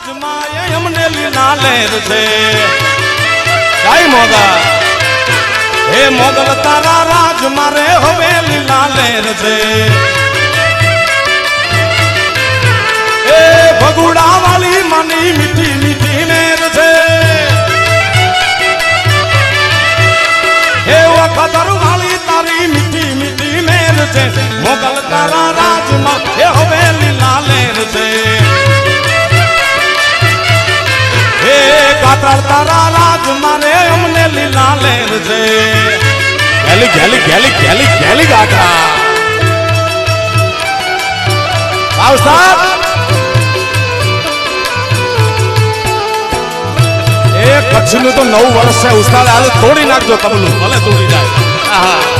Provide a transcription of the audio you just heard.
રાજમાં અમને લીલા લહેર છે કાઈ મોગા હે મોગલ તારા રાજ મારે હવે લીલા લહેર છે એ ભગુડા વાલી માની મીઠી મીઠી લહેર છે હે વખતર વાલી તારી મીઠી મીઠી લહેર છે મોગલ તારા રાજમાં એ હવે લીલા લહેર છે હે કાતર તારા રાજ મારે અમને લીલા લહેર છે ગેલી ગેલી ગેલી ગેલી ગેલી ગાતા આવ સાહેબ એ કચ્છનું તો 9 વર્ષ છે ઉસ્તાદ આજે તોડી નાખજો તબલું ભલે તોડી જાય આહા